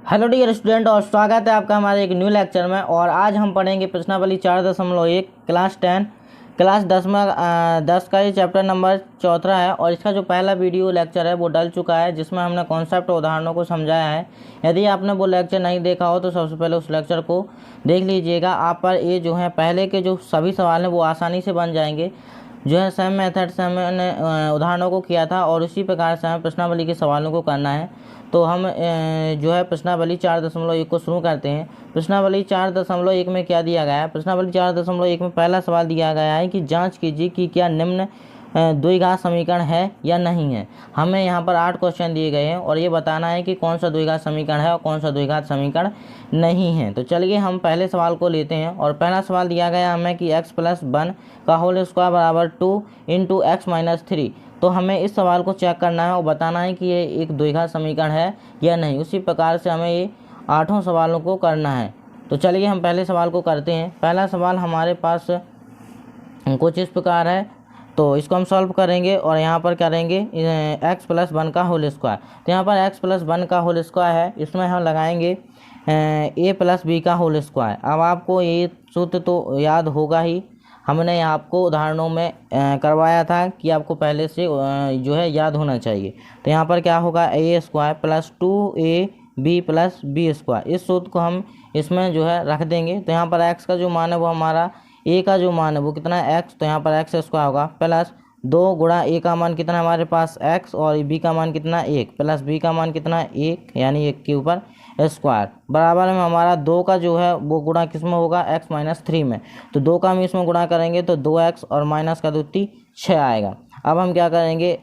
Hello dear student और स्वागत है आपका हमारे एक न्यू लेक्चर में। और आज हम पढ़ेंगे प्रश्नावली 4.1 क्लास 10 क्लास 10 में 10 का ये चैप्टर नंबर 4 है। और इसका जो पहला वीडियो लेक्चर है वो डल चुका है, जिसमें हमने कॉन्सेप्ट उदाहरणों को समझाया है। यदि आपने वो लेक्चर नहीं देखा हो तो सबसे पहले उस लेक्चर को देख लीजिएगा। आप पर ये जो है पहले के जो सभी सवाल हैं वो आसानी से बन जाएंगे। जो है सेम मेथड से हमने उदाहरणों को किया था और उसी प्रकार से हमें प्रश्नावली के सवालों को करना है। तो हम जो है प्रश्नावली 4.1 को शुरू करते हैं। प्रश्नावली 4.1 में क्या दिया गया है? प्रश्नावली 4.1 में पहला सवाल दिया गया है कि जांच कीजिए कि क्या निम्न द्विघात समीकरण है या नहीं है। हमें यहाँ पर 8 क्वेश्चन दिए गए हैं और ये बताना है कि कौन सा द्विघात समीकरण है और कौन सा द्विघात समीकरण नहीं है। तो चलिए हम पहले सवाल को लेते हैं। और पहला सवाल दिया गया हमें कि x+1 का होल स्क्वायर बराबर 2 × x-3। तो हमें इस सवाल को चेक करना है और बताना है कि ये एक द्विघात समीकरण है या नहीं। उसी प्रकार से हमें ये 8 सवालों को करना है। तो चलिए हम पहले सवाल को करते हैं। पहला सवाल हमारे पास कुछ इस प्रकार है, तो इसको हम सॉल्व करेंगे और यहाँ पर करेंगे x+1 का होल स्क्वायर। तो यहाँ पर x+1 का होल स्क्वायर है, इसमें हम लगाएंगे a+b का होल स्क्वायर। अब आपको ये सूत्र तो याद होगा ही, हमने आपको उदाहरणों में करवाया था कि आपको पहले से जो है याद होना चाहिए। तो यहाँ पर क्या होगा, a² + 2ab + b²। इस सूत्र को हम इसमें जो है रख देंगे। तो यहाँ पर x का जो मान है वो हमारा a का जो मान है वो कितना है x, तो यहाँ पर x² होगा प्लस 2 × a का मान कितना हमारे पास x और b का मान कितना 1 प्लस b का मान कितना 1 यानी 1 के ऊपर स्क्वायर बराबर में हमारा 2 का जो है वो गुणा किस में होगा x-3 में। तो 2 का हम इसमें गुणा करेंगे तो 2x और माइनस का 2 6 आएगा। अब हम क्या करेंगे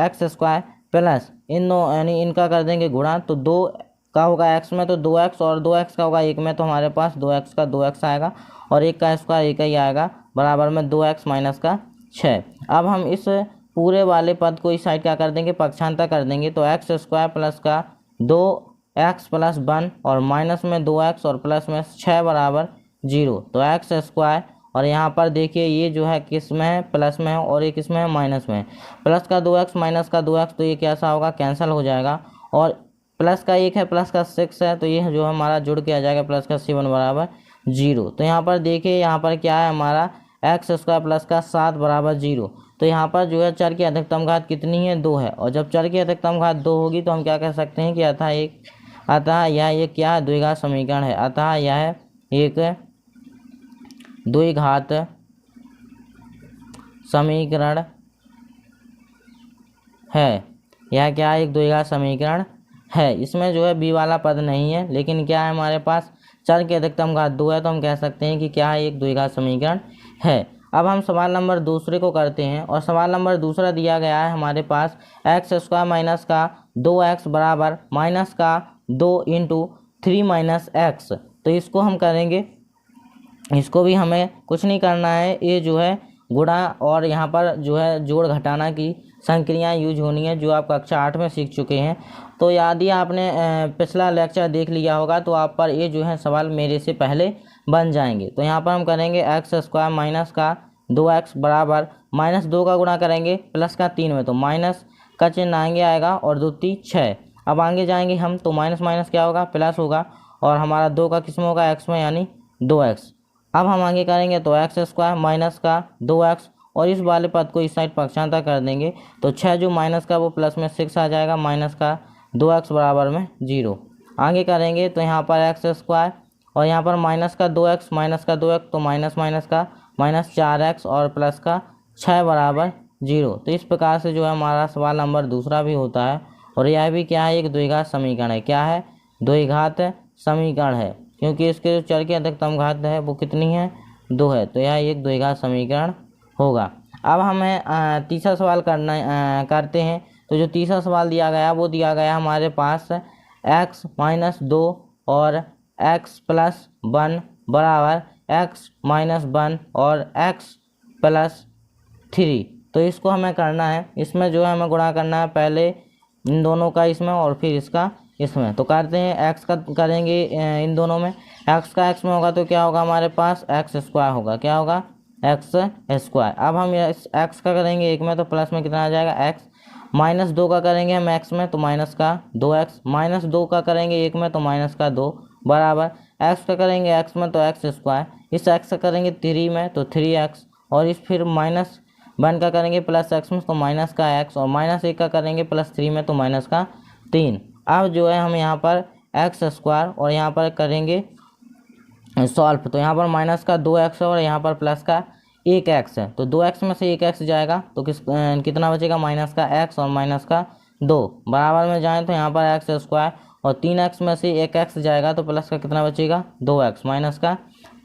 x² प्लस इन दो यानी इनका कर देंगे गुणा। तो 2 का होगा x में तो 2x और 2x का होगा 1 में, तो हमारे पास 2x का 2x आएगा और 1 का स्क्वायर 1 ही आएगा बराबर में 2x माइनस का 6। अब हम इस पूरे वाले पद को इस साइड क्या कर देंगे, पक्षांतर कर देंगे। तो x² प्लस का 2x + 1 और माइनस में 2x और प्लस में 6 बराबर 0। तो x² और यहाँ पर देखिए ये जो है किस में है, प्लस में है और ये किस में है, माइनस में है। प्लस का 2x माइनस का 2x तो ये कैसा होगा, कैंसिल हो जाएगा। और प्लस का 1 है प्लस का 6 है तो ये जो हमारा जुड़ के आ जाएगा प्लस का 7 बराबर 0। तो यहाँ पर देखिए यहाँ पर क्या है हमारा x² प्लस का 7 बराबर 0। तो यहाँ पर जो है चर की अधिकतम घात कितनी है, 2 है। और जब चर की अधिकतम घात 2 होगी तो हम क्या कह सकते हैं कि अतः यह एक क्या द्विघात समीकरण है। अतः यह एक द्विघात समीकरण है। यह क्या एक द्विघात समीकरण है। इसमें जो है b वाला पद नहीं है, लेकिन क्या है हमारे पास चर की अधिकतम घात 2 है, तो हम कह सकते हैं कि क्या एक द्विघात समीकरण है। अब हम सवाल नंबर दूसरे को करते हैं। और सवाल नंबर दूसरा दिया गया है हमारे पास x² माइनस का 2x बराबर माइनस का 2 × 3 - x। तो इसको हम करेंगे, इसको भी हमें कुछ नहीं करना है, ये जो है गुणा और यहाँ पर जो है जोड़ घटाना की संक्रियाएं यूज होनी है, जो आप कक्षा 8 में सीख चुके हैं। तो यदि आपने पिछला लेक्चर देख लिया होगा तो आप पर ये जो है सवाल मेरे से पहले बन जाएंगे। तो यहाँ पर हम करेंगे x² माइनस का 2x बराबर -2 का गुणा करेंगे प्लस का 3 में, तो माइनस का चिन्ह आएंगे आएगा और 2 × 6। अब आगे जाएंगे हम तो माइनस माइनस क्या होगा, प्लस होगा और हमारा 2 का किस में होगा, x में यानी 2x। अब हम आगे करेंगे तो x² माइनस का 2x और इस वाले पद को इस साइड पक्षांतर कर देंगे। तो 6 जो माइनस का वो प्लस में 6 आ जाएगा, माइनस का 2x बराबर में 0। आगे करेंगे तो यहाँ पर x² और यहाँ पर माइनस का 2x माइनस का 2x तो माइनस माइनस का -4x और प्लस का 6 बराबर 0। तो इस प्रकार से जो है हमारा सवाल नंबर दूसरा भी होता है। और यह भी क्या है, एक द्विघात समीकरण है। क्या है, द्विघात समीकरण है, क्योंकि इसके जो चर की अधिकतम घात है वो कितनी है, 2 है। तो यह एक द्विघात समीकरण होगा। अब हमें तीसरा सवाल करते हैं। तो जो तीसरा सवाल दिया गया वो दिया गया हमारे पास x-2 और x+1 बराबर x-1 और x+3। तो इसको हमें करना है, इसमें जो है हमें गुणा करना है, पहले इन दोनों का इसमें और फिर इसका इसमें। तो करते हैं x का करेंगे इन दोनों में, x का x में होगा तो क्या होगा हमारे पास x² होगा, क्या होगा x²। अब हम इस x का करेंगे एक में तो प्लस में कितना आ जाएगा x -2 का करेंगे हम x में तो माइनस का 2x, -2 का करेंगे 1 में तो माइनस का 2 बराबर x का करेंगे x में तो x², इस x का करेंगे 3 में तो 3x, और इस फिर -1 का करेंगे प्लस x में तो माइनस का x, और -1 का करेंगे +3 में तो माइनस का 3। अब जो है हम यहाँ पर x² और यहाँ पर करेंगे सॉल्व, तो यहाँ पर माइनस का 2x और यहाँ पर प्लस का 1x है, तो 2x में से 1x जाएगा तो कितना बचेगा, माइनस का x और माइनस का 2 बराबर में जाए तो यहाँ पर x² और 3x में से 1x जाएगा तो प्लस का कितना बचेगा, 2x माइनस का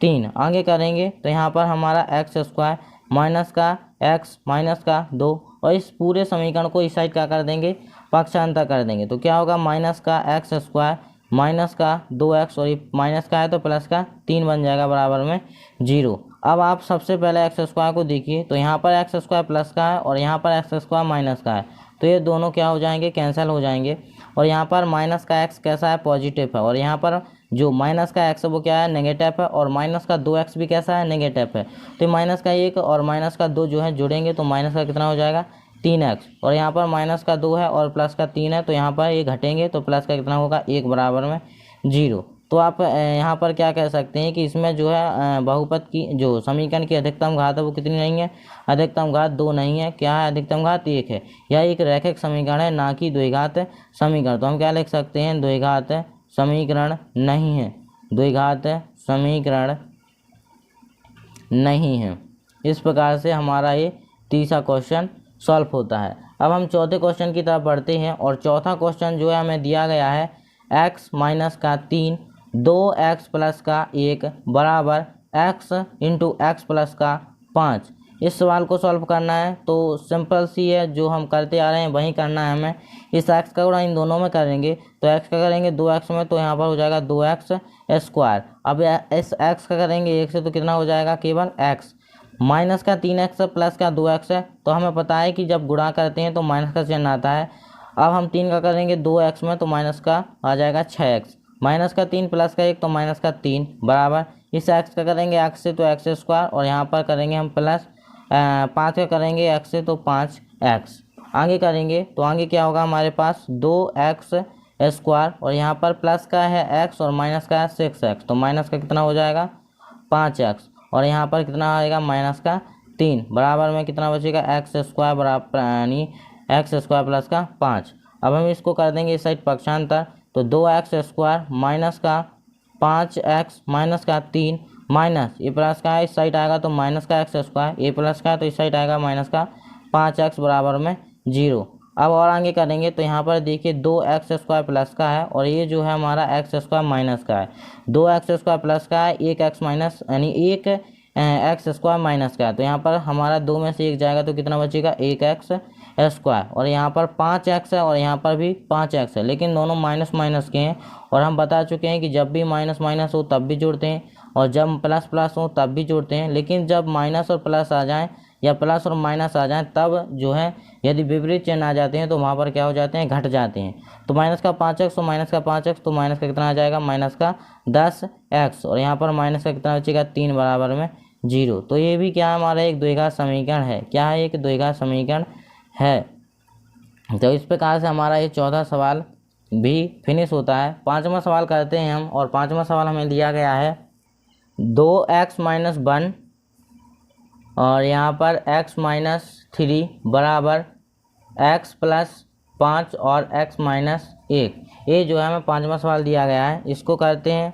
3। आगे करेंगे तो यहाँ पर हमारा x² माइनस का x माइनस का 2, और इस पूरे समीकरण को इस साइड क्या कर देंगे, पक्षांतर कर देंगे, तो क्या होगा माइनस का x² माइनस का 2x, और ये माइनस का है तो प्लस का 3 बन जाएगा बराबर में 0। अब आप सबसे पहले x² को देखिए, तो यहाँ पर x² प्लस का है और यहाँ पर x² माइनस का है, तो ये दोनों क्या हो जाएंगे, कैंसिल हो जाएंगे, और यहाँ पर माइनस का x कैसा है, पॉजिटिव है, और यहाँ पर जो माइनस का x है वो क्या है, नेगेटिव है, और माइनस का 2x भी कैसा है, नेगेटिव है, तो माइनस का 1 और माइनस का 2 जो है जोड़ेंगे तो माइनस का कितना हो जाएगा, 3x, और यहाँ पर माइनस का 2 है और प्लस का 3 है, तो यहाँ पर ये घटेंगे तो प्लस का कितना होगा, 1 बराबर में 0। तो आप यहाँ पर क्या कह सकते हैं कि इसमें जो है बहुपद की जो समीकरण की अधिकतम घात है वो कितनी नहीं है, अधिकतम घात 2 नहीं है, क्या है, अधिकतम घात 1 है। यह एक रैखिक समीकरण है, ना कि द्विघात समीकरण। तो हम क्या लिख सकते हैं, द्विघात समीकरण नहीं है, द्विघात समीकरण नहीं है। इस प्रकार से हमारा ये तीसरा क्वेश्चन सॉल्व होता है। अब हम चौथे क्वेश्चन की तरफ बढ़ते हैं, और चौथा क्वेश्चन जो है हमें दिया गया है x माइनस का 3 2x प्लस का 1 बराबर x इंटू एक्स प्लस का 5। इस सवाल को सॉल्व करना है तो सिंपल सी है, जो हम करते आ रहे हैं वही करना है हमें। इस x का गुणा इन दोनों में करेंगे, तो x का करेंगे 2x में तो यहाँ पर हो जाएगा 2x²। अब इस x का करेंगे 1 से तो कितना हो जाएगा, केवल x, माइनस का 3x प्लस का 2x है, तो हमें पता है कि जब गुणा करते हैं तो माइनस का चिन्ह आता है। अब हम 3 का करेंगे 2x में तो माइनस का आ जाएगा 6x, माइनस का 3 प्लस का 1 तो माइनस का 3 बराबर इस x का करेंगे x से तो x², और यहाँ पर करेंगे हम प्लस 5 का करेंगे x से तो 5x। आगे करेंगे तो आगे क्या होगा, हमारे पास 2x² और यहाँ पर प्लस का है x और माइनस का है 6x, तो माइनस का कितना हो जाएगा 5x, और यहाँ पर कितना आएगा माइनस का 3 बराबर में कितना बचेगा x² बराबर यानी x² प्लस का 5। अब हम इसको कर देंगे इस साइड पक्षांतर, तो 2x² माइनस का 5x माइनस का 3 माइनस ये प्लस का है, इस साइड आएगा तो माइनस का x², ये प्लस का है तो इस साइड आएगा माइनस का 5x बराबर में 0। अब और आगे करेंगे तो यहाँ पर देखिए 2x² प्लस का है और ये जो है हमारा x² माइनस का है, 2x² प्लस का है 1x माइनस यानी 1x² माइनस का है, तो यहाँ पर हमारा 2 में से 1 जाएगा तो कितना बचेगा 1x², और यहाँ पर 5x है और यहाँ पर भी 5x है, लेकिन दोनों माइनस माइनस के हैं, और हम बता चुके हैं कि जब भी माइनस माइनस हो तब भी जोड़ते हैं और जब प्लस प्लस हो तब भी जोड़ते हैं, लेकिन जब माइनस और प्लस आ जाएं या प्लस और माइनस आ जाएं तब जो है यदि विपरीत चिन्ह आ जाते हैं तो वहाँ पर क्या हो जाते हैं, घट जाते हैं। तो माइनस का 5x तो माइनस का 5x तो माइनस का कितना आ जाएगा माइनस का 10x, और यहाँ पर माइनस का कितना बचेगा 3 बराबर में 0। तो ये भी क्या हमारा एक द्विघात समीकरण है, क्या है एक द्विघात समीकरण है। तो इस प्रकार से हमारा ये चौथा सवाल भी फिनिश होता है। पांचवा सवाल करते हैं हम, और पांचवा सवाल हमें दिया गया है 2x माइनस 1 और यहाँ पर x माइनस 3 बराबर x प्लस 5 और x माइनस 1। ये जो है हमें पांचवा सवाल दिया गया है, इसको करते हैं।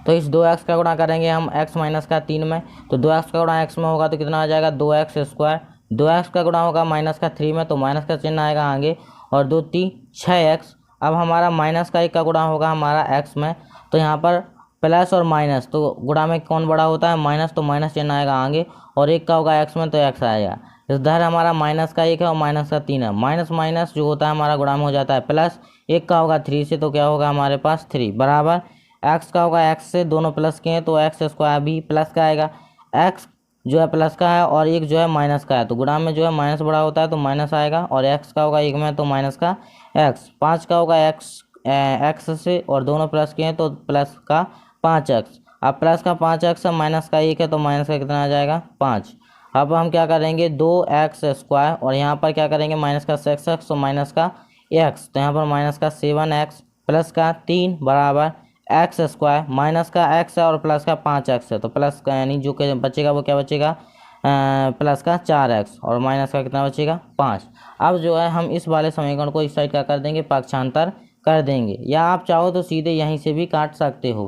तो इस 2x का गुणा करेंगे हम x माइनस का 3 में, तो 2x का गुणा x में होगा तो कितना आ जाएगा 2x², 2x का गुणा होगा माइनस का 3 में तो माइनस का चिन्ह आएगा आगे, और 2 3 6x। अब हमारा माइनस का 1 का गुणा होगा हमारा x में, तो यहाँ पर प्लस और माइनस तो गुणा में कौन बड़ा होता है माइनस, तो माइनस चिन्ह आएगा आगे, और 1 का होगा x में तो x आएगा। इधर हमारा माइनस का 1 है और माइनस का 3 है, माइनस माइनस जो होता है हमारा गुणा में हो जाता है प्लस, 1 का होगा 3 से तो क्या होगा हमारे पास 3 बराबर x का होगा x से, दोनों प्लस के हैं तो x² भी प्लस का आएगा, x जो है प्लस का है और 1 जो है माइनस का है, तो गुणा में जो है माइनस बड़ा होता है तो माइनस आएगा, और x का होगा 1 में तो माइनस का x, 5 का होगा x से और दोनों प्लस के हैं तो प्लस का 5x। अब प्लस का 5x है माइनस का 1 है तो माइनस का कितना आ जाएगा 5। अब हम क्या करेंगे 2x² और यहाँ पर क्या करेंगे माइनस का 6x और माइनस का x, तो यहाँ पर माइनस का 7x प्लस का 3 बराबर x² माइनस का x है और प्लस का 5x है, तो प्लस का यानी जो कि बचेगा वो क्या बचेगा प्लस का 4x और माइनस का कितना बचेगा 5। अब जो है हम इस वाले समीकरण को इस साइड क्या कर देंगे पक्षांतर कर देंगे, या आप चाहो तो सीधे यहीं से भी काट सकते हो।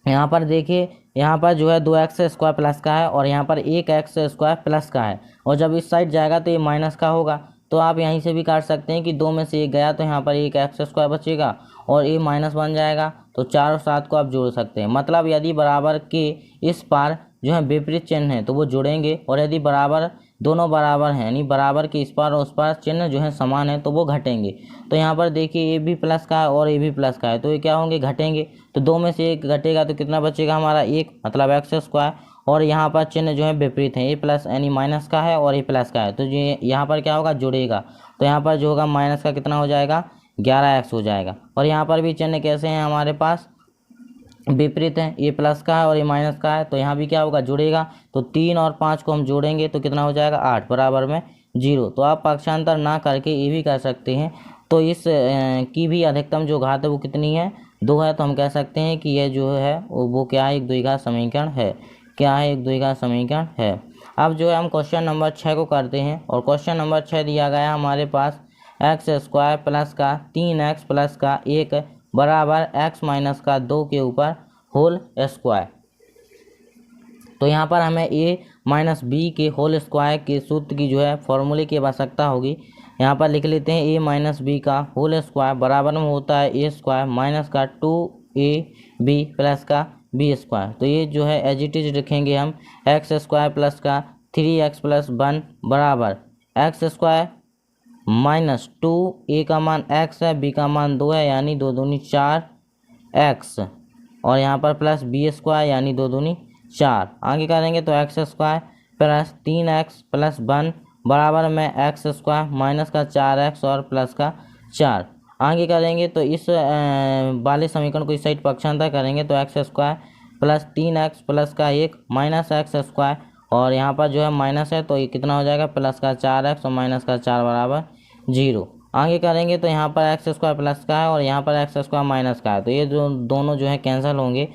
यहाँ पर देखिए यहाँ पर जो है 2x² प्लस का है और यहाँ पर 1x² प्लस का है, और जब इस साइड जाएगा तो ये माइनस का होगा, तो आप यहीं से भी काट सकते हैं कि 2 में से 1 गया तो यहाँ पर 1x² बचेगा और ये माइनस बन जाएगा, तो 4 और 7 को आप जोड़ सकते हैं। मतलब यदि बराबर के इस पार जो है विपरीत चिन्ह है तो वो जुड़ेंगे, और यदि बराबर दोनों बराबर हैं यानी बराबर के इस पार और उस पार चिन्ह जो है समान है तो वो घटेंगे। तो यहाँ पर देखिए ये भी प्लस का है और ये भी प्लस का है, तो ये क्या होंगे घटेंगे, तो 2 में से 1 घटेगा तो कितना बचेगा हमारा 1 मतलब x², और यहाँ पर चिन्ह जो है विपरीत है, ये प्लस यानी माइनस का है और ये प्लस का है, तो ये यहाँ पर क्या होगा जुड़ेगा, तो यहाँ पर जो होगा माइनस का कितना हो जाएगा 11x हो जाएगा। और यहाँ पर भी चिन्ह कैसे हैं हमारे पास विपरीत है, ये प्लस का है और ये माइनस का है, तो यहाँ भी क्या होगा जुड़ेगा, तो 3 और 5 को हम जोड़ेंगे तो कितना हो जाएगा 8 बराबर में 0। तो आप पक्षांतर ना करके ये भी कर सकते हैं, तो इस की भी अधिकतम जो घात है वो कितनी है 2 है, तो हम कह सकते हैं कि यह जो है वो क्या है एक द्विघात समीकरण है, क्या है एक द्विघात समीकरण है। अब जो है हम क्वेश्चन नंबर 6 को करते हैं, और क्वेश्चन नंबर 6 दिया गया हमारे पास x² प्लस का 3x प्लस का 1 बराबर x माइनस का 2 के ऊपर होल स्क्वायर। तो यहाँ पर हमें a माइनस बी के होल स्क्वायर के सूत्र की जो है फॉर्मूले की आवश्यकता होगी। यहाँ पर लिख लेते हैं a माइनस बी का होल स्क्वायर बराबर में होता है a² माइनस का 2ab प्लस का b²। तो ये जो है एज इट इज लिखेंगे हम x² प्लस का 3x प्लस 1 बराबर x² माइनस 2, a का मान x है, b का मान 2 है यानी 2 दूनी 4x, और यहाँ पर प्लस b² यानी 2 दूनी 4। आगे करेंगे तो x² प्लस 3x प्लस 1 बराबर में x² माइनस का 4x और प्लस का 4। आगे करेंगे तो इस वाले समीकरण को इस साइड पक्षांतर करेंगे तो x² प्लस 3x प्लस का 1 माइनस x², और यहाँ पर जो है माइनस है तो ये कितना हो जाएगा प्लस का 4x और माइनस का 4 बराबर 0। आगे करेंगे तो यहाँ पर x² प्लस का है और यहाँ पर x² माइनस का है, तो ये जो दोनों जो है कैंसिल होंगे,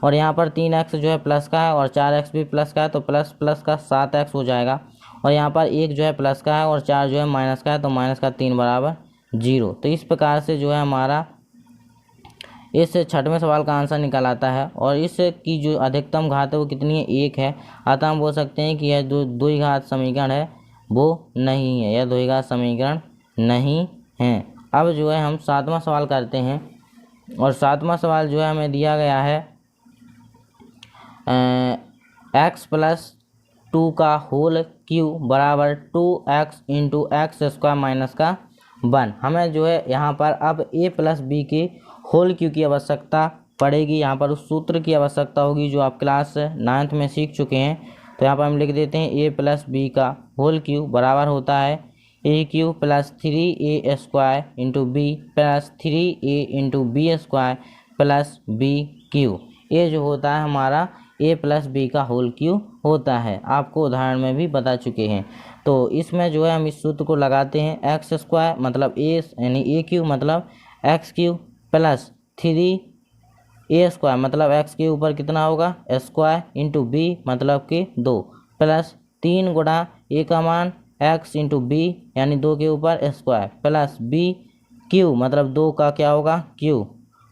और यहाँ पर 3x जो है प्लस का है और 4x भी प्लस का है, तो प्लस प्लस का 7x हो जाएगा, और यहाँ पर 1 जो है प्लस का है और 4 जो है माइनस का है, तो माइनस का 3 बराबर 0। तो इस प्रकार से जो है हमारा इस 6वें सवाल का आंसर निकल आता है, और इस की जो अधिकतम घात है वो कितनी है 1 है। अतः हम बोल सकते हैं कि यह द्विघात समीकरण है वो नहीं है, यह द्विघात समीकरण नहीं है। अब जो है हम 7वां सवाल करते हैं, और 7वां सवाल जो है हमें दिया गया है x प्लस 2 का होल क्यू बराबर 2x इंटू x² माइनस का 1। हमें जो है यहाँ पर अब a प्लस बी के होल क्यू की आवश्यकता पड़ेगी, यहाँ पर उस सूत्र की आवश्यकता होगी जो आप क्लास 9th में सीख चुके हैं। तो यहाँ पर हम लिख देते हैं a प्लस बी का होल क्यू बराबर होता है a³ plus 3a² into B plus 3a into b² plus b³ ये जो होता है हमारा a प्लस बी का होल क्यू होता है, आपको उदाहरण में भी बता चुके हैं। तो इसमें जो है हम इस सूत्र को लगाते हैं x² मतलब a यानी a³ मतलब x³ प्लस 3a² मतलब x के ऊपर कितना होगा स्क्वायर इंटू बी मतलब कि 2 प्लस 3 गुणा a का मान x इंटू बी यानी 2 के ऊपर स्क्वायर प्लस b³ मतलब 2 का क्या होगा q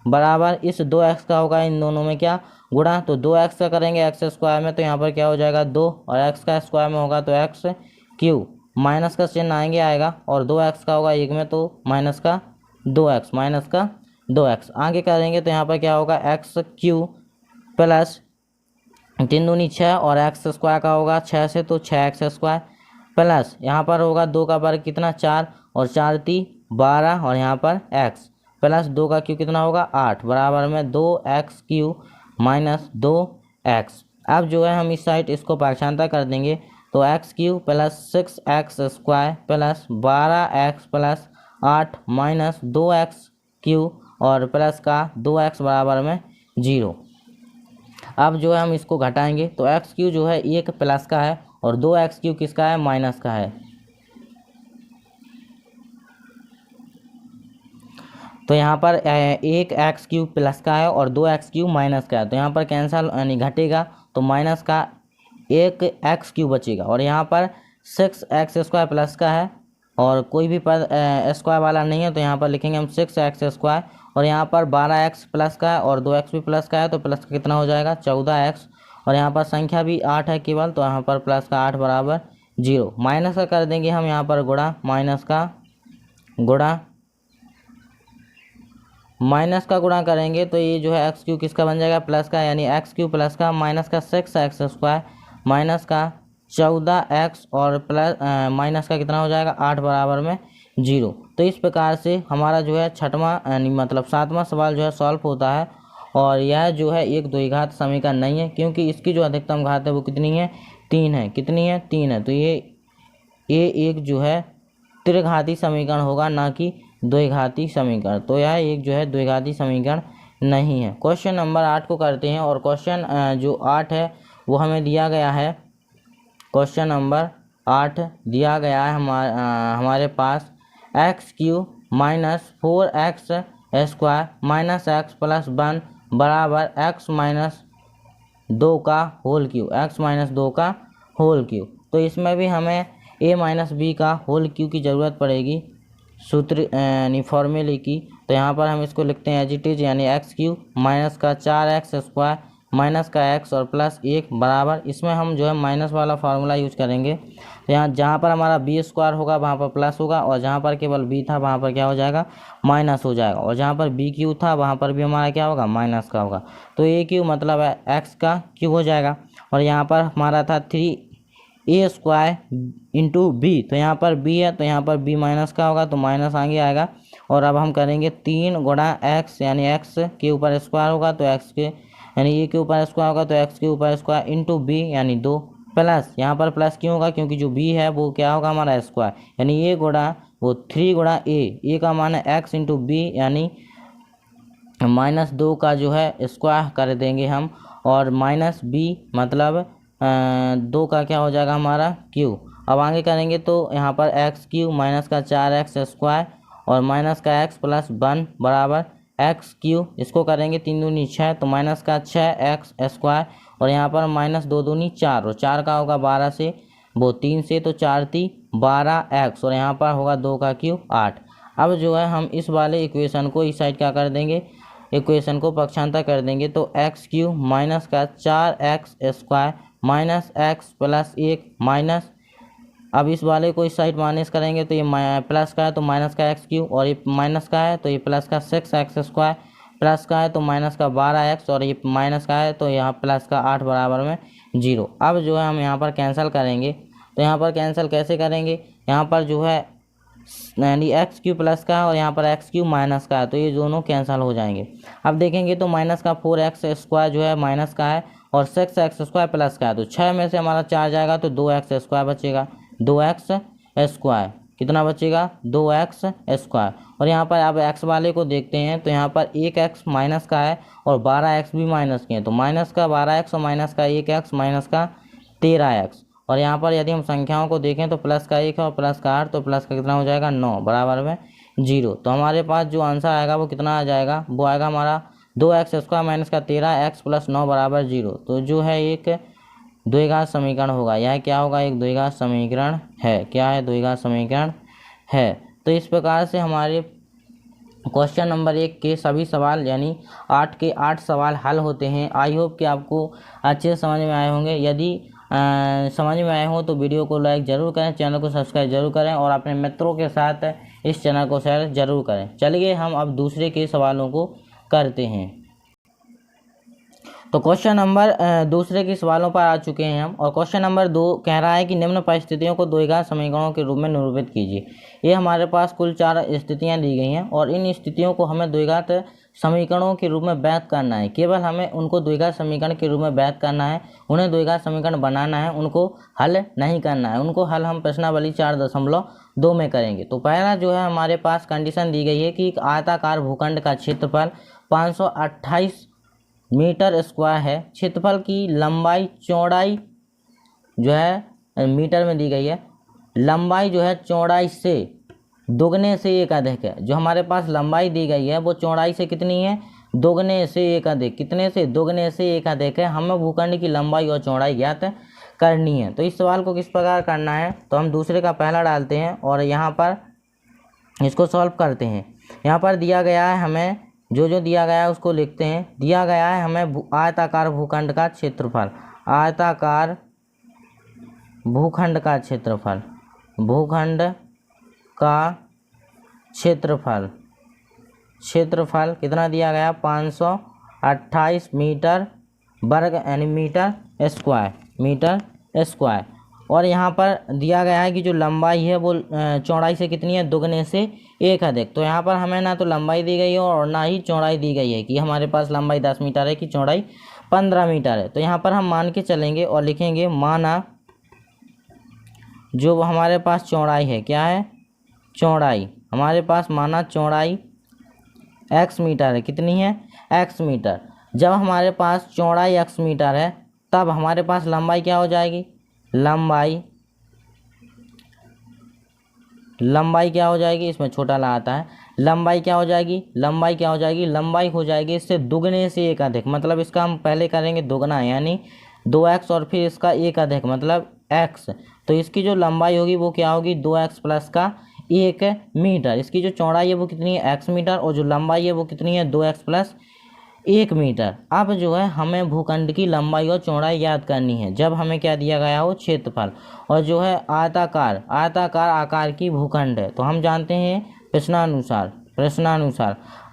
बराबर इस 2x का होगा इन दोनों में क्या गुणा, तो 2x का करेंगे x² में तो यहाँ पर क्या हो जाएगा 2 और x का स्क्वायर में होगा तो x³ माइनस का चिन्ह आएगा और 2x का होगा 1 में तो माइनस का 2x आगे करेंगे तो यहाँ पर क्या होगा x³ प्लस 3 दूनी 6 और x² का होगा 6 से तो 6x² प्लस यहाँ पर होगा 2 का वर्ग कितना 4 और 4 × 3 = 12 और यहाँ पर x प्लस 2 का क्यू कितना होगा 8 बराबर में 2x³ माइनस 2x। अब जो है हम इस साइड इसको पक्षांतर कर देंगे तो x³ plus 6x² plus 12x plus 8 minus 2x³ और प्लस का 2x बराबर में 0। अब जो है हम इसको घटाएंगे तो x³ जो है 1 प्लस का है और 2x³ किसका है, माइनस का है। तो यहाँ पर 1x³ प्लस का है और 2x³ माइनस का है, तो यहाँ पर कैंसल यानी घटेगा, तो माइनस का 1x³ बचेगा। और यहाँ पर 6x² प्लस का है और कोई भी पद स्क्वायर वाला नहीं है, तो यहाँ पर लिखेंगे हम 6x²। और यहाँ पर 12x प्लस का है और 2x भी प्लस का है, तो प्लस का कितना हो जाएगा, 14x। और यहाँ पर संख्या भी 8 है केवल, तो यहाँ पर प्लस का 8 बराबर 0। माइनस का कर देंगे हम यहाँ पर गुणा, माइनस का गुणा करेंगे तो ये जो है x³ किसका बन जाएगा, प्लस का, यानी x³ प्लस का माइनस का 6x² माइनस का 14x और प्लस माइनस का कितना हो जाएगा, 8 बराबर में 0। तो इस प्रकार से हमारा जो है छठवां यानी मतलब 7वां सवाल जो है सॉल्व होता है। और यह जो है एक द्विघात समीकरण नहीं है, क्योंकि इसकी जो अधिकतम घात है वो कितनी है, 3 है। कितनी है, 3 है। तो ये एक जो है त्रिघाती समीकरण होगा, ना कि द्विघाती समीकरण। तो यह एक जो है द्विघाती समीकरण नहीं है। क्वेश्चन नंबर 8 को करते हैं। और क्वेश्चन जो 8 है वो हमें दिया गया है, क्वेश्चन नंबर 8 दिया गया है हमारे पास x³ minus 4x² minus x plus 1 बराबर x माइनस 2 का होल क्यूब, x माइनस 2 का होल क्यूब। तो इसमें भी हमें a माइनस b का होल क्यूब की ज़रूरत पड़ेगी सूत्र यानी फॉर्मूले की। तो यहाँ पर हम इसको लिखते हैं एज इट इज, यानी x³ माइनस का 4x² माइनस का x और प्लस 1 बराबर, इसमें हम जो है माइनस वाला फार्मूला यूज करेंगे। तो यहाँ जहाँ पर हमारा b² होगा वहाँ पर प्लस होगा, और जहाँ पर केवल b था वहाँ पर क्या हो जाएगा, माइनस हो जाएगा। और जहाँ पर b³ था वहाँ पर भी हमारा क्या होगा, माइनस का होगा। तो a³ मतलब है x का क्यूब हो जाएगा। और यहाँ पर हमारा था 3a² इंटू b, तो यहाँ पर b है तो यहाँ पर b माइनस का होगा, तो माइनस आगे आएगा। और अब हम करेंगे 3 गुणा x, यानी x के ऊपर स्क्वायर होगा तो x के यानी a के ऊपर स्क्वायर होगा तो x के ऊपर स्क्वायर इंटू b यानी 2 प्लस, यहाँ पर प्लस क्यों होगा, क्योंकि जो b है वो क्या होगा हमारा स्क्वायर, यानी a गुणा वो 3 गुणा a का मान है x इंटू b, यानी माइनस 2 का जो है स्क्वायर कर देंगे हम। और माइनस b मतलब 2 का क्या हो जाएगा हमारा क्यूब। अब आगे करेंगे तो यहाँ पर x³ माइनस का 4x² और माइनस का x प्लस 1 बराबर x³, इसको करेंगे 3 दूनी 6 तो माइनस का 6x²। और यहाँ पर माइनस 2 दूनी 4 और 4 का होगा 12 से वो 3 से, तो 4 × 12x और यहाँ पर होगा 2 का क्यूब 8। अब जो है हम इस वाले इक्वेशन को इस साइड क्या कर देंगे, इक्वेशन को पक्षांतर कर देंगे। तो x³ माइनस का 4x² minus x plus 1 minus, अब इस वाले को इस साइड माइनस करेंगे तो ये प्लस का है तो माइनस का x³ और ये माइनस का है तो ये प्लस का 6x² प्लस का है तो माइनस का 12x और ये माइनस का है तो यहाँ प्लस का 8 बराबर में 0। अब जो है हम यहाँ पर कैंसिल करेंगे। तो यहाँ पर कैंसिल कैसे करेंगे, यहाँ पर जो है यानी x³ प्लस का है और यहाँ पर x³ माइनस का है, तो ये दोनों कैंसिल हो जाएंगे। अब देखेंगे तो माइनस का 4x² जो है माइनस का है और 6x² प्लस का है, तो 6 में से हमारा 4 जाएगा तो 2x² बचेगा, 2x² कितना बचेगा, 2x²। और यहाँ पर अब x वाले को देखते हैं तो यहाँ पर 1x माइनस का है और 12x भी माइनस के हैं, तो माइनस का 12x और माइनस का 1x माइनस का 13x। और यहाँ पर यदि हम संख्याओं को देखें तो प्लस का 1 है और प्लस का 8, तो प्लस का कितना हो जाएगा 9 बराबर में 0। तो हमारे पास जो आंसर आएगा वो कितना आ जाएगा, वो आएगा हमारा 2x² माइनस का 13x प्लस 9 बराबर 0। तो जो है एक द्विघात समीकरण होगा, यह क्या होगा, एक द्विघात समीकरण है। क्या है, द्विघात समीकरण है। तो इस प्रकार से हमारे क्वेश्चन नंबर 1 के सभी सवाल यानी 8 के 8 सवाल हल होते हैं। आई होप कि आपको अच्छे से समझ में आए होंगे। यदि समझ में आए हो तो वीडियो को लाइक ज़रूर करें, चैनल को सब्सक्राइब जरूर करें और अपने मित्रों के साथ इस चैनल को शेयर जरूर करें। चलिए हम अब दूसरे के सवालों को करते हैं। तो क्वेश्चन नंबर दूसरे के सवालों पर आ चुके हैं हम। और क्वेश्चन नंबर 2 कह रहा है कि निम्न परिस्थितियों को द्विघात समीकरणों के रूप में निरूपित कीजिए। ये हमारे पास कुल 4 स्थितियां दी गई हैं और इन स्थितियों को हमें द्विघात समीकरणों के रूप में व्यक्त करना है। केवल हमें उनको द्विघात समीकरण के रूप में व्यक्त करना है, उन्हें द्विघात समीकरण बनाना है, उनको हल नहीं करना है। उनको हल हम प्रश्नावली 4.2 में करेंगे। तो पहला जो है हमारे पास कंडीशन दी गई है कि एक आयताकार भूखंड का क्षेत्रफल 528 मीटर स्क्वायर है, क्षेत्रफल की लंबाई चौड़ाई जो है मीटर में दी गई है। लंबाई जो है चौड़ाई से दोगुने से एक अधिक है। जो हमारे पास लंबाई दी गई है वो चौड़ाई से कितनी है, दोगुने से एक अधिक। कितने से, दोगुने से एक अधिक है। हमें भूखंड की लंबाई और चौड़ाई ज्ञात करनी है। तो इस सवाल को किस प्रकार करना है, तो हम दूसरे का पहला डालते हैं और यहाँ पर इसको सॉल्व करते हैं। यहाँ पर दिया गया है, हमें जो जो दिया गया है उसको लिखते हैं। दिया गया है हमें आयताकार भूखंड का क्षेत्रफल, आयताकार भूखंड का क्षेत्रफल, भूखंड का क्षेत्रफल, क्षेत्रफल कितना दिया गया, 528 मीटर वर्ग यानी मीटर स्क्वायर, मीटर स्क्वायर। और यहाँ पर दिया गया है कि जो लंबाई है वो चौड़ाई से कितनी है, दोगुने से एक अधिक। तो यहाँ पर हमें ना तो लंबाई दी गई है और ना ही चौड़ाई दी गई है कि हमारे पास लंबाई 10 मीटर है कि चौड़ाई 15 मीटर है। तो यहाँ पर हम मान के चलेंगे और लिखेंगे माना जो हमारे पास चौड़ाई है, क्या है, चौड़ाई हमारे पास माना चौड़ाई x मीटर है। कितनी है, x मीटर। जब हमारे पास चौड़ाई x मीटर है तब हमारे पास लंबाई क्या हो जाएगी, लंबाई क्या हो जाएगी, इसमें छोटा ला आता है, लंबाई क्या हो जाएगी, लंबाई क्या हो जाएगी, लंबाई हो जाएगी इससे दुगने से एक अधिक। मतलब इसका हम पहले करेंगे दुगना यानी 2x और फिर इसका एक अधिक मतलब x। तो इसकी जो लंबाई होगी वो क्या होगी, 2x प्लस का 1 मीटर। इसकी जो चौड़ाई है वो कितनी है, x मीटर, और जो लंबाई है वो कितनी है, 2x प्लस 1 मीटर। अब जो है हमें भूखंड की लंबाई और चौड़ाई याद करनी है जब हमें क्या दिया गया हो, क्षेत्रफल। और जो है आयताकार, आयताकार आकार की भूखंड है। तो हम जानते हैं प्रश्नानुसार।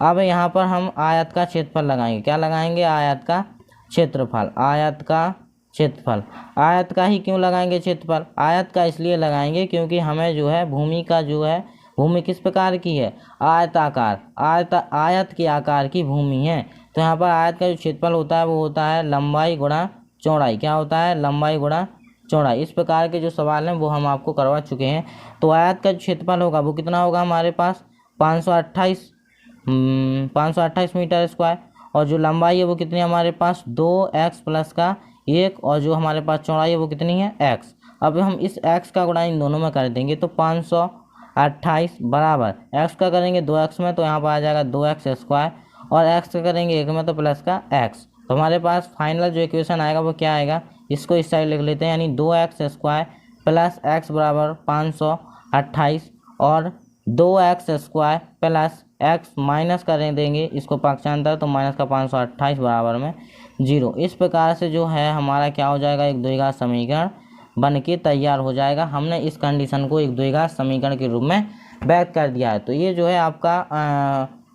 अब यहाँ पर हम आयत का क्षेत्रफल लगाएंगे। क्या लगाएंगे, आयत का क्षेत्रफल, आयत का क्षेत्रफल। आयत का ही क्यों लगाएंगे क्षेत्रफल, आयत का इसलिए लगाएंगे क्योंकि हमें जो है भूमि का जो है, भूमि किस प्रकार की है, आयताकार, आयत के आकार की भूमि है। तो यहाँ पर आयत का जो क्षेत्रफल होता है वो होता है लंबाई गुणा चौड़ाई। क्या होता है, लंबाई गुणा चौड़ाई। इस प्रकार के जो सवाल हैं वो हम आपको करवा चुके हैं। तो आयत का जो क्षेत्रफल होगा वो कितना होगा हमारे पास, 528 मीटर स्क्वायर। और जो लंबाई है वो कितनी है हमारे पास, 2x प्लस का 1, और जो हमारे पास चौड़ाई है वो कितनी है, x। अब हम इस x का गुणा इन दोनों में कर देंगे तो 528 बराबर x का करेंगे 2x में तो यहाँ पर आ जाएगा 2x स्क्वायर, और x का करेंगे 1 में तो प्लस का x। तो हमारे पास फाइनल जो इक्वेशन आएगा वो क्या आएगा, इसको इस साइड लिख लेते हैं, यानी 2x स्क्वायर प्लस x बराबर 528 और 2x square plus x minus करें देंगे इसको पक्षांतर, तो माइनस का 528 बराबर में 0। इस प्रकार से जो है हमारा क्या हो जाएगा, एक द्विघात समीकरण बन के तैयार हो जाएगा। हमने इस कंडीशन को एक द्विघात समीकरण के रूप में व्यक्त कर दिया है। तो ये जो है आपका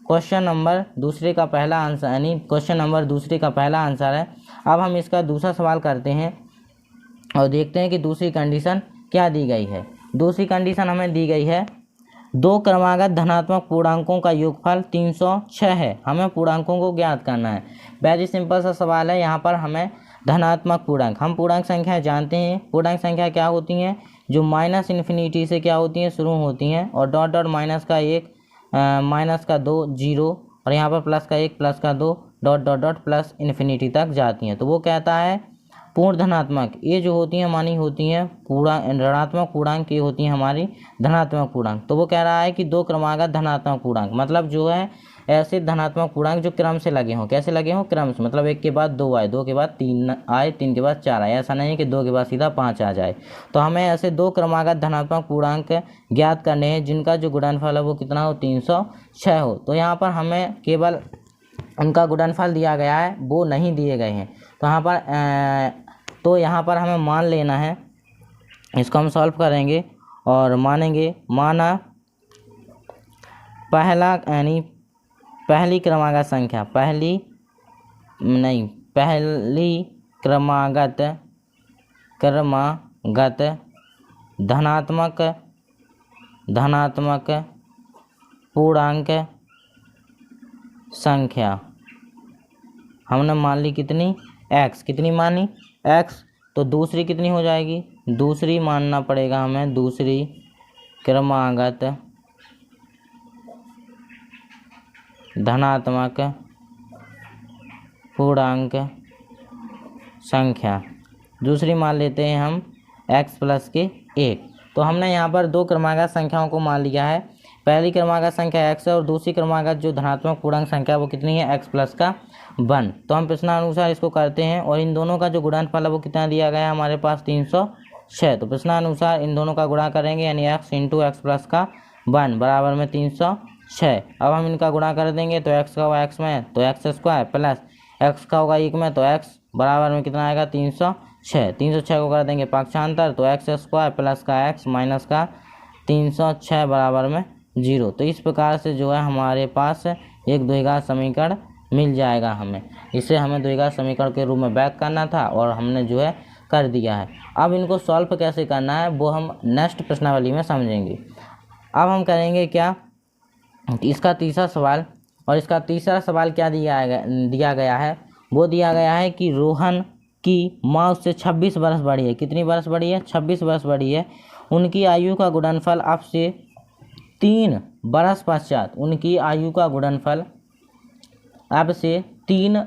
क्वेश्चन नंबर दूसरे का पहला आंसर, यानी क्वेश्चन नंबर दूसरे का पहला आंसर है। अब हम इसका दूसरा सवाल करते हैं और देखते हैं कि दूसरी कंडीशन क्या दी गई है। दूसरी कंडीशन हमें दी गई है, दो क्रमागत धनात्मक पूर्णांकों का योगफल 306 है। हमें पूर्णांकों को ज्ञात करना है। वेरी सिंपल सा सवाल है। यहाँ पर हमें धनात्मक पूर्णांक, हम पूर्णांक संख्या जानते हैं। पूर्णांक संख्या क्या होती हैं, जो माइनस इन्फिनिटी से क्या होती हैं, शुरू होती हैं, और डॉट डॉट माइनस का 1 माइनस का 2 0, और यहाँ पर प्लस का 1 प्लस का 2 dot dot dot plus infinity तक जाती हैं। तो वो कहता है पूर्ण धनात्मक, ये जो होती हैं हमारी होती हैं ऋणात्मक पूर्णांक, ये होती हैं हमारी धनात्मक पूर्णांक। तो वो कह रहा है कि दो क्रमागत धनात्मक पूर्णांक, मतलब जो है ऐसे धनात्मक पूर्णांक जो क्रम से लगे हों। कैसे लगे हों, क्रम से, मतलब 1 के बाद 2 आए, 2 के बाद 3 आए, 3 के बाद 4 आए। ऐसा नहीं है कि 2 के बाद सीधा 5 आ जाए। तो हमें ऐसे दो क्रमागत धनात्मक पूर्णांक ज्ञात करने हैं जिनका जो गुणनफल है वो कितना हो, 306 हो। तो यहाँ पर हमें केवल उनका गुणनफल दिया गया है, वो नहीं दिए गए हैं। तो यहाँ पर हमें मान लेना है। इसको हम सॉल्व करेंगे और मानेंगे, माना पहला यानी पहली क्रमागत संख्या, पहली क्रमागत धनात्मक पूर्णांक संख्या हमने मान ली कितनी, x। कितनी मानी, x। तो दूसरी कितनी हो जाएगी, दूसरी मानना पड़ेगा हमें, दूसरी क्रमागत धनात्मक पूर्णांक संख्या। दूसरी मान लेते हैं हम x प्लस के 1। तो हमने यहाँ पर दो क्रमागत संख्याओं को मान लिया है। पहली क्रमागत संख्या x है और दूसरी क्रमागत जो धनात्मक पूर्णांक संख्या है वो कितनी है, x प्लस का 1। तो हम प्रश्नानुसार इसको करते हैं और इन दोनों का जो गुणनफल है वो कितना दिया गया है हमारे पास 306। तो प्रश्नानुसार इन दोनों का गुणा करेंगे यानी x इंटू एक्स प्लस का 1 बराबर में 306। अब हम इनका गुणा कर देंगे तो x का होगा x में तो एक्स स्क्वायर प्लस x का होगा 1 में तो x बराबर में कितना आएगा 306। 306 को कर देंगे पक्षांतर तो एक्स स्क्वायर प्लस का x माइनस का 306 बराबर में 0। तो इस प्रकार से जो है हमारे पास एक द्विघात समीकरण मिल जाएगा हमें। इसे हमें द्विघात समीकरण के रूप में व्यक्त करना था और हमने जो है कर दिया है। अब इनको सॉल्व कैसे करना है वो हम नेक्स्ट प्रश्नावली में समझेंगे। अब हम करेंगे क्या, इसका तीसरा सवाल, और इसका तीसरा सवाल क्या दिया गया है, वो दिया गया है कि रोहन की माँ उससे 26 वर्ष बड़ी है। कितनी वर्ष बड़ी है, 26 वर्ष बड़ी है। उनकी आयु का गुणनफल अब से 3 बरस पश्चात, उनकी आयु का गुणनफल अब से 3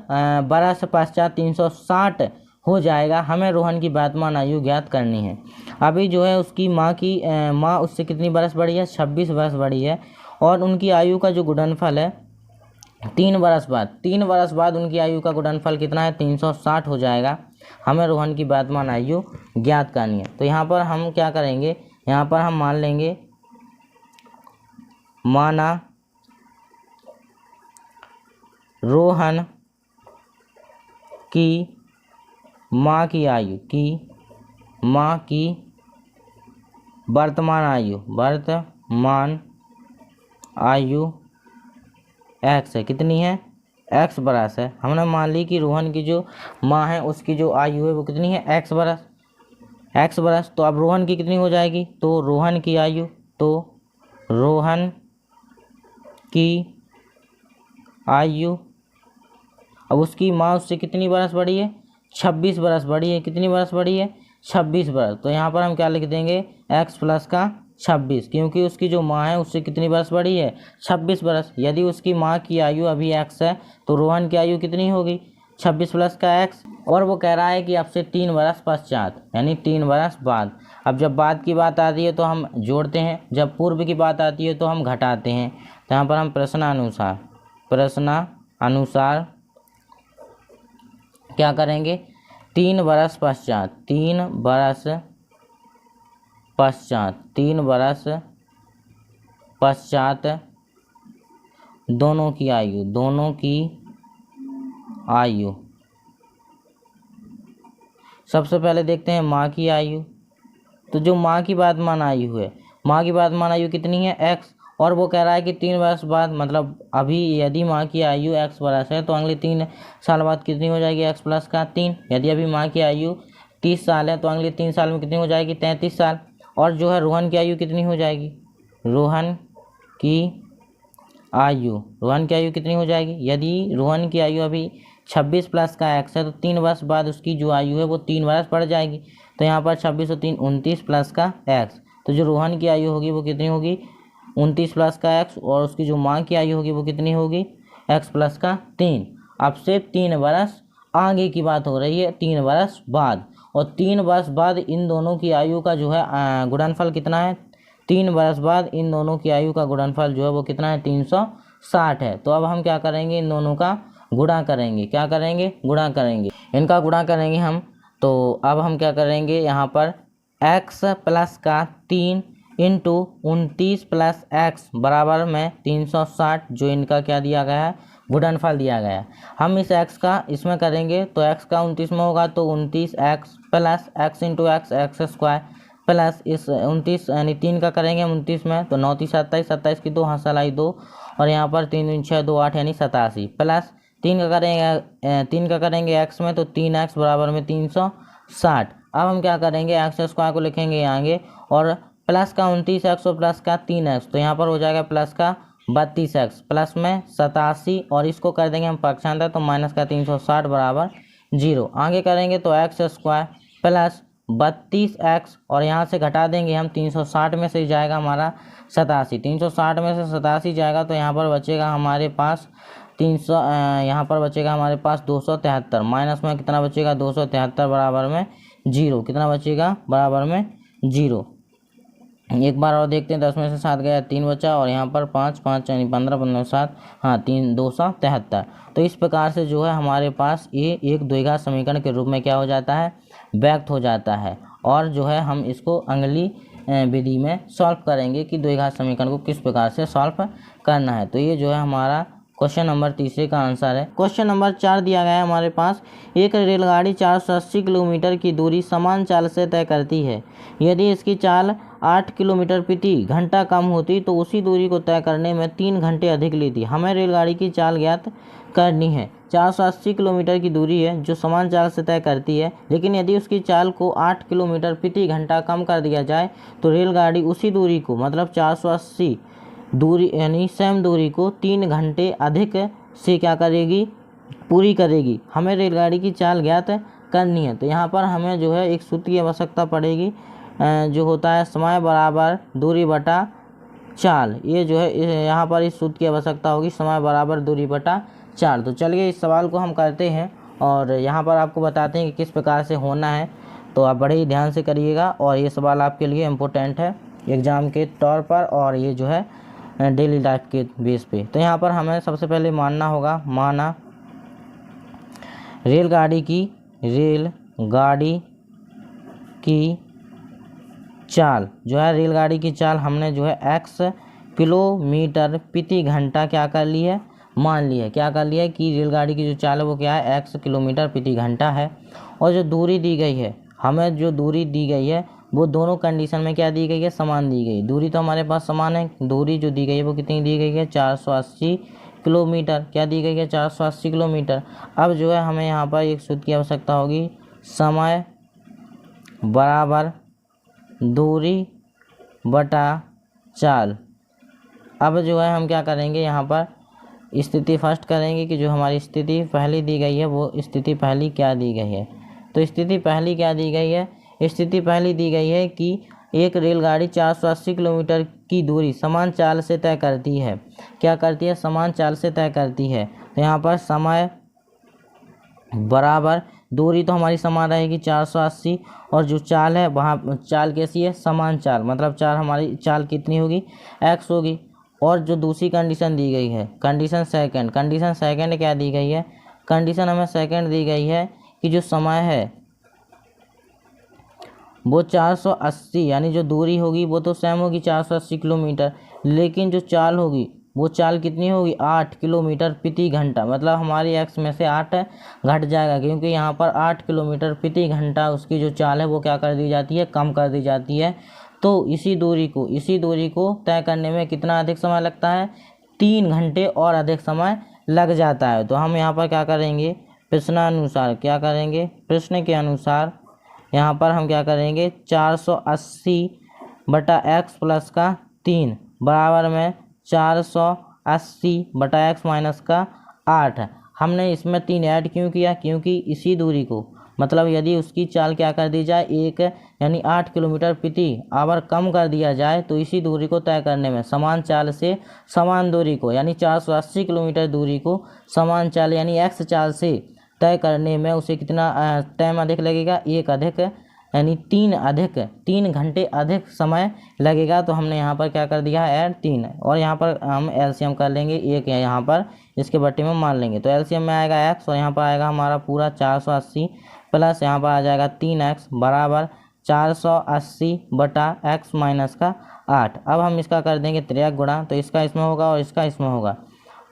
बरस पश्चात 360 हो जाएगा। हमें रोहन की वर्तमान आयु ज्ञात करनी है। अभी जो है उसकी माँ उससे कितनी बरस बड़ी है, 26 वर्ष बड़ी है और उनकी आयु का जो गुणनफल है 3 बरस बाद उनकी आयु का गुणनफल कितना है, 360 हो जाएगा। हमें रोहन की वर्तमान आयु ज्ञात करनी है। तो यहाँ पर हम क्या करेंगे, यहाँ पर हम मान लेंगे, माना रोहन की माँ की वर्तमान आयु x है। कितनी है, x बरस है। हमने मान ली कि रोहन की जो माँ है उसकी जो आयु है वो कितनी है, x बरस। तो अब रोहन की कितनी हो जाएगी, तो रोहन की आयु, अब उसकी माँ उससे कितनी बरस बड़ी है, 26 बरस बड़ी है। कितनी बरस बड़ी है, 26 बरस। तो यहाँ पर हम क्या लिख देंगे, x प्लस का 26, क्योंकि उसकी जो माँ है उससे कितनी बरस बड़ी है, 26 बरस। यदि उसकी माँ की आयु अभी x है तो रोहन की आयु कितनी होगी, 26 प्लस का x। और वो कह रहा है कि अब से 3 बरस पश्चात यानी 3 बरस बाद। अब जब बाद की बात आती है तो हम जोड़ते हैं, जब पूर्व की बात आती है तो हम घटाते हैं। तो यहाँ पर हम प्रश्नानुसार क्या करेंगे, 3 बरस पश्चात दोनों की आयु। सबसे पहले देखते हैं माँ की आयु। तो जो माँ की वर्तमान आयु है, माँ की वर्तमान आयु कितनी है, x। और वो कह रहा है कि 3 वर्ष बाद, मतलब अभी यदि माँ की आयु x बरस है तो अगले 3 साल बाद कितनी हो जाएगी, x प्लस का 3। यदि अभी माँ की आयु 30 साल है तो अगले 3 साल में कितनी हो जाएगी, 33 साल। और जो है रोहन की आयु कितनी हो जाएगी, रोहन की आयु कितनी हो जाएगी, यदि रोहन की आयु अभी 26 प्लस का x है तो 3 वर्ष बाद उसकी जो आयु है वो 3 वर्ष बढ़ जाएगी। तो यहाँ पर 26 और 3 29 प्लस का x। तो जो रोहन की आयु होगी वो कितनी होगी, 29 प्लस का x, और उसकी जो माँ की आयु होगी वो कितनी होगी, x प्लस का 3। अब से 3 वर्ष आगे की बात हो रही है, 3 वर्ष बाद। और 3 वर्ष बाद इन दोनों की आयु का जो है गुणनफल कितना है, 3 वर्ष बाद इन दोनों की आयु का गुणनफल जो है वो कितना है, 360 है। तो अब हम क्या करेंगे, इन दोनों का गुणा करेंगे। क्या करेंगे, गुणा करेंगे, इनका गुणा करेंगे हम। तो अब हम क्या करेंगे, यहाँ पर x प्लस का 3 इंटू 29 प्लस एक्स बराबर में 360, जो इनका क्या दिया गया है, गुणनफल दिया गया है। हम इस x का इसमें करेंगे तो x का 29 में होगा तो 29x plus x into x square plus इस 29 यानी 3 का करेंगे हम 29 में तो 9 30 27, 27 की 2 हासिल आई 2, और यहाँ पर 3 दूनी 6 2 8 यानी 87 प्लस 3 का करेंगे x में तो 3x बराबर में 360। अब हम क्या करेंगे, एक्स स्क्वायर को लिखेंगे आगे और प्लस का 29x और प्लस का 3x, तो यहाँ पर हो जाएगा प्लस का 32x प्लस में 87, और इसको कर देंगे हम पक्षांतर तो माइनस का 360 बराबर 0। आगे करेंगे तो एक्स स्क्वायर प्लस 32x और यहाँ से घटा देंगे हम 360 में से जाएगा हमारा 87, 360 में से 87 जाएगा तो यहाँ पर बचेगा हमारे पास 273, माइनस में कितना बचेगा 273 बराबर में जीरो, कितना बचेगा बराबर में जीरो। एक बार और देखते हैं, 10 में से 7 गया 3 बचा, और यहाँ पर 5 5 यानी 15 15 7, हाँ 3 273। तो इस प्रकार से जो है हमारे पास ये एक द्विघात समीकरण के रूप में क्या हो जाता है, व्यक्त हो जाता है। और जो है हम इसको अगली विधि में सॉल्व करेंगे कि द्विघात समीकरण को किस प्रकार से सॉल्व करना है। तो ये जो है हमारा क्वेश्चन नंबर तीसरे का आंसर है। क्वेश्चन नंबर 4 दिया गया है हमारे पास, एक रेलगाड़ी 480 किलोमीटर की दूरी समान चाल से तय करती है। यदि इसकी चाल 8 किलोमीटर प्रति घंटा कम होती तो उसी दूरी को तय करने में 3 घंटे अधिक लेती। हमें रेलगाड़ी की चाल ज्ञात करनी है। 480 किलोमीटर की दूरी है जो समान चाल से तय करती है, लेकिन यदि उसकी चाल को 8 किलोमीटर प्रति घंटा कम कर दिया जाए तो रेलगाड़ी उसी दूरी को, मतलब 480 दूरी यानी सेम दूरी को 3 घंटे अधिक से क्या करेगी, पूरी करेगी। हमें रेलगाड़ी की चाल ज्ञात करनी है। तो यहाँ पर हमें जो है एक सूत्र की आवश्यकता पड़ेगी, जो होता है समय बराबर दूरी बटा चाल। ये जो है यहाँ पर इस सूत्र की आवश्यकता होगी, समय बराबर दूरी बटा चाल। तो चलिए इस सवाल को हम करते हैं और यहाँ पर आपको बताते हैं कि किस प्रकार से होना है। तो आप बड़े ही ध्यान से करिएगा और ये सवाल आपके लिए इम्पोर्टेंट है एग्ज़ाम के तौर पर, और ये जो है डेली लाइफ के बेस पे। तो यहाँ पर हमें सबसे पहले मानना होगा, माना रेलगाड़ी की चाल जो है, रेलगाड़ी की चाल हमने जो है x किलोमीटर प्रति घंटा क्या कर ली है, मान लिया है। क्या कर लिया है कि रेलगाड़ी की जो चाल है वो क्या है, x किलोमीटर प्रति घंटा है। और जो दूरी दी गई है, हमें जो दूरी दी गई है वो दोनों कंडीशन में क्या दी गई है, समान दी गई। दूरी तो हमारे पास समान है, दूरी जो दी गई है वो कितनी दी गई है, 480 किलोमीटर। क्या दी गई है, 480 किलोमीटर। अब जो है हमें यहाँ पर एक सूत्र की आवश्यकता होगी, समय बराबर दूरी बटा चाल। अब जो है हम क्या करेंगे, यहाँ पर स्थिति फर्स्ट करेंगे कि जो हमारी स्थिति पहली दी गई है वो स्थिति पहली क्या दी गई है। तो स्थिति पहली क्या दी गई है, स्थिति पहली दी गई है कि एक रेलगाड़ी 480 किलोमीटर की दूरी समान चाल से तय करती है। क्या करती है, समान चाल से तय करती है। तो यहाँ पर समय बराबर दूरी तो हमारी समान रहेगी 480, और जो चाल है वहाँ चाल कैसी है, समान चाल, मतलब चाल हमारी चाल कितनी होगी, x होगी। और जो दूसरी कंडीशन दी गई है, कंडीशन सेकंड क्या दी गई है, कंडीशन हमें सेकंड दी गई है कि जो समय है वो 480, यानी जो दूरी होगी वो तो सेम होगी 480 किलोमीटर, लेकिन जो चाल होगी वो चाल कितनी होगी, 8 किलोमीटर प्रति घंटा। मतलब हमारी x में से 8 घट जाएगा, क्योंकि यहाँ पर 8 किलोमीटर प्रति घंटा उसकी जो चाल है वो क्या कर दी जाती है, कम कर दी जाती है। तो इसी दूरी को तय करने में कितना अधिक समय लगता है, 3 घंटे और अधिक समय लग जाता है। तो हम यहाँ पर क्या करेंगे, प्रश्नानुसार क्या करेंगे, प्रश्न के अनुसार यहाँ पर हम क्या करेंगे, 480 बटा x प्लस का 3 बराबर में 480 बटा x माइनस का 8। हमने इसमें 3 ऐड क्यों किया, क्योंकि इसी दूरी को, मतलब यदि उसकी चाल क्या कर दी जाए, एक यानी 8 किलोमीटर प्रति आवर कम कर दिया जाए तो इसी दूरी को तय करने में समान चाल से समान दूरी को, यानी 480 किलोमीटर दूरी को समान चाल यानी x चाल से तय करने में उसे कितना टाइम अधिक लगेगा, एक अधिक यानी 3 घंटे अधिक समय लगेगा। तो हमने यहाँ पर क्या कर दिया है, ऐड 3, और यहाँ पर हम एलसीएम कर लेंगे, एक है यहाँ पर इसके बट्टे में मान लेंगे। तो एलसीएम में आएगा x, और यहाँ पर आएगा हमारा पूरा 480 प्लस यहाँ पर आ जाएगा 3x बराबर 480 बटा x माइनस का 8। अब हम इसका कर देंगे त्रिक गुणा, तो इसका इसमें होगा और इसका इसमें होगा।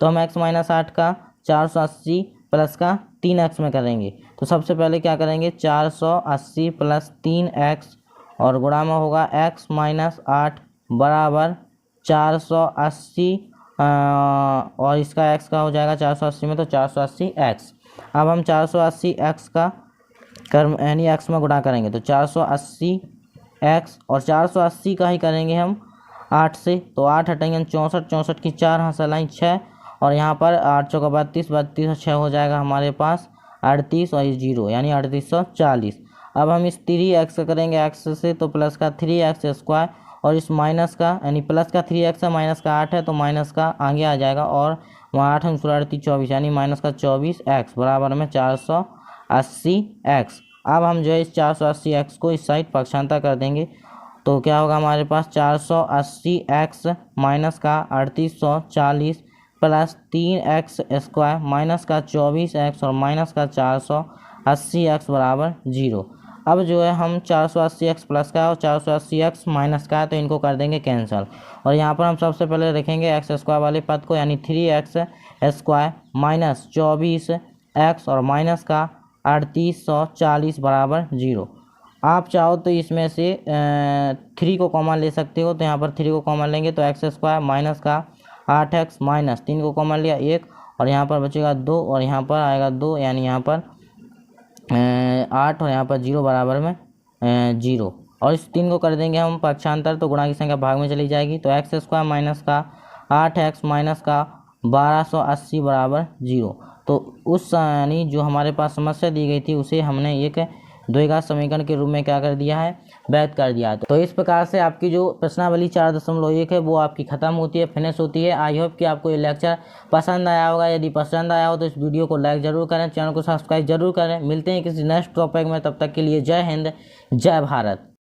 तो हम x माइनस 8 का 480 प्लस का 3x में करेंगे। तो सबसे पहले क्या करेंगे, 480 प्लस 3x और गुणा में होगा x माइनस 8 बराबर 480, और इसका x का हो जाएगा 480 में, तो 480x। अब हम 480x का कर्म यानी x में गुणा करेंगे, तो 480x और 480 का ही करेंगे हम 8 से। तो 8 हटेंगे 64, 64 की 4 हंसलाई 6, और यहाँ पर 8 चौका 32, 32 और 6 हो जाएगा हमारे पास 38 और 0 यानी 3840। अब हम इस 3x का करेंगे x से, तो प्लस का 3x स्क्वायर, और इस माइनस का यानी प्लस का 3x है, माइनस का 8 है, तो माइनस का आगे आ जाएगा, और वहाँ 8 हम 38 24 यानी माइनस का 24x बराबर में 480x। अब हम जो है इस 480x को इस साइड पक्षांतर कर देंगे तो क्या होगा हमारे पास 480x माइनस का 3840 प्लस 3x² माइनस का 24x और माइनस का 480x बराबर 0। अब जो है हम 480x प्लस का और 480x माइनस का है तो इनको कर देंगे कैंसिल और यहाँ पर हम सबसे पहले रखेंगे x² वाले पद को यानी 3x² माइनस 24x और माइनस का 3840 बराबर 0। आप चाहो तो इसमें से 3 को कॉमन ले सकते हो तो यहाँ पर 3 को कॉमन लेंगे तो x² माइनस का 8x माइनस 3 को कॉमन लिया 1 और यहाँ पर बचेगा 2 और यहाँ पर आएगा 2 यानी यहाँ पर 8 और यहाँ पर 0 बराबर में 0 और इस 3 को कर देंगे हम पक्षांतर तो गुणा की संख्या भाग में चली जाएगी तो x² माइनस का 8x माइनस का 1280 बराबर 0। तो उस यानी जो हमारे पास समस्या दी गई थी उसे हमने एक द्विघात समीकरण के रूप में क्या कर दिया है, व्यक्त कर दिया। तो इस प्रकार से आपकी जो प्रश्नावली 4.1 है वो आपकी ख़त्म होती है, फिनिश होती है। आई होप कि आपको ये लेक्चर पसंद आया होगा। यदि पसंद आया हो तो इस वीडियो को लाइक ज़रूर करें, चैनल को सब्सक्राइब जरूर करें। मिलते हैं किसी नेक्स्ट टॉपिक में, तब तक के लिए जय हिंद जय भारत।